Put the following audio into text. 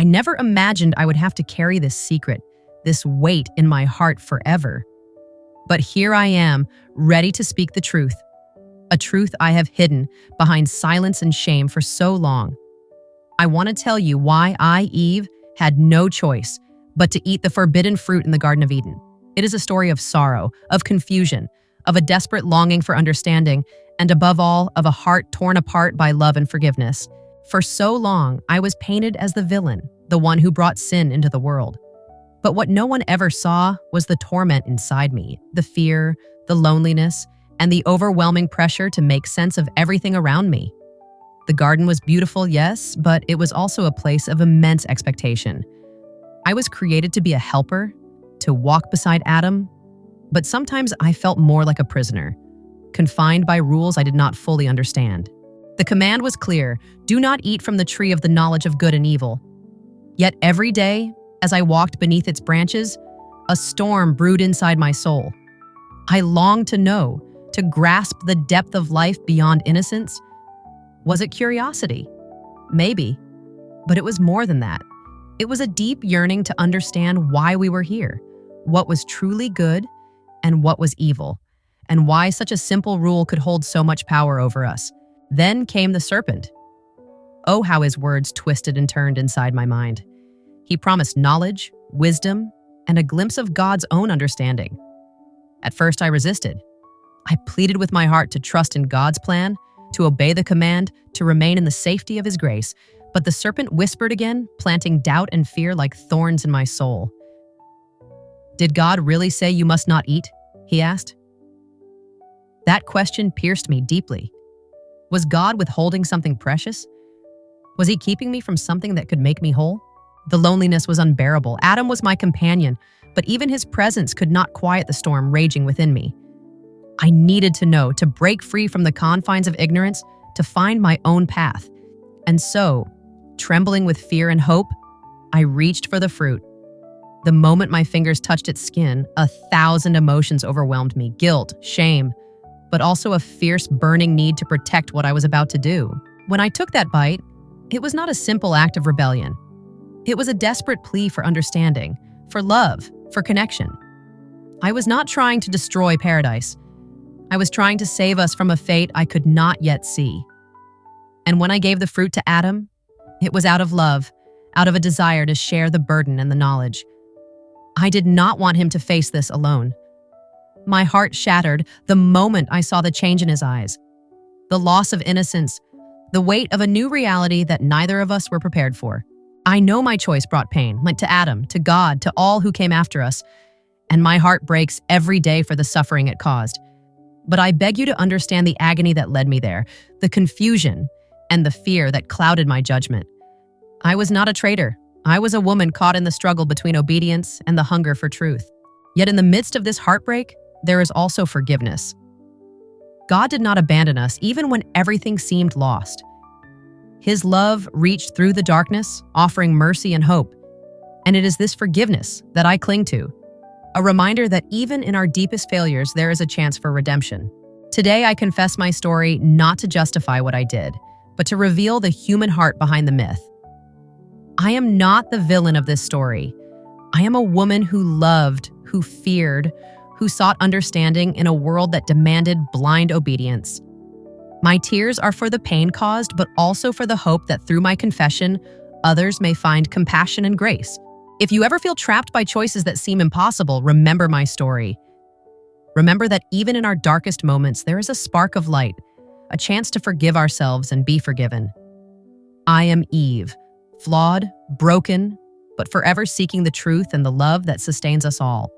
I never imagined I would have to carry this secret, this weight in my heart forever. But here I am, ready to speak the truth, a truth I have hidden behind silence and shame for so long. I want to tell you why I, Eve, had no choice but to eat the forbidden fruit in the Garden of Eden. It is a story of sorrow, of confusion, of a desperate longing for understanding, and above all, of a heart torn apart by love and forgiveness. For so long, I was painted as the villain, the one who brought sin into the world. But what no one ever saw was the torment inside me, the fear, the loneliness, and the overwhelming pressure to make sense of everything around me. The garden was beautiful, yes, but it was also a place of immense expectation. I was created to be a helper, to walk beside Adam, but sometimes I felt more like a prisoner, confined by rules I did not fully understand. The command was clear: do not eat from the tree of the knowledge of good and evil. Yet every day, as I walked beneath its branches, a storm brewed inside my soul. I longed to know, to grasp the depth of life beyond innocence. Was it curiosity? Maybe, but it was more than that. It was a deep yearning to understand why we were here, what was truly good and what was evil, and why such a simple rule could hold so much power over us. Then came the serpent. Oh, how his words twisted and turned inside my mind. He promised knowledge, wisdom, and a glimpse of God's own understanding. At first, I resisted. I pleaded with my heart to trust in God's plan, to obey the command, to remain in the safety of his grace. But the serpent whispered again, planting doubt and fear like thorns in my soul. Did God really say you must not eat? He asked. That question pierced me deeply. Was God withholding something precious? Was he keeping me from something that could make me whole? The loneliness was unbearable. Adam was my companion, but even his presence could not quiet the storm raging within me. I needed to know, to break free from the confines of ignorance, to find my own path. And so, trembling with fear and hope, I reached for the fruit. The moment my fingers touched its skin, 1,000 emotions overwhelmed me: guilt, shame, but also a fierce, burning need to protect what I was about to do. When I took that bite, it was not a simple act of rebellion. It was a desperate plea for understanding, for love, for connection. I was not trying to destroy paradise. I was trying to save us from a fate I could not yet see. And when I gave the fruit to Adam, it was out of love, out of a desire to share the burden and the knowledge. I did not want him to face this alone. My heart shattered the moment I saw the change in his eyes. The loss of innocence, the weight of a new reality that neither of us were prepared for. I know my choice brought pain, like to Adam, to God, to all who came after us, and my heart breaks every day for the suffering it caused. But I beg you to understand the agony that led me there, the confusion and the fear that clouded my judgment. I was not a traitor. I was a woman caught in the struggle between obedience and the hunger for truth. Yet in the midst of this heartbreak, there is also forgiveness. God did not abandon us even when everything seemed lost. His love reached through the darkness, offering mercy and hope. And it is this forgiveness that I cling to, a reminder that even in our deepest failures, there is a chance for redemption. Today, I confess my story not to justify what I did, but to reveal the human heart behind the myth. I am not the villain of this story. I am a woman who loved, who feared, who sought understanding in a world that demanded blind obedience. My tears are for the pain caused, but also for the hope that through my confession, others may find compassion and grace. If you ever feel trapped by choices that seem impossible, remember my story. Remember that even in our darkest moments, there is a spark of light, a chance to forgive ourselves and be forgiven. I am Eve, flawed, broken, but forever seeking the truth and the love that sustains us all.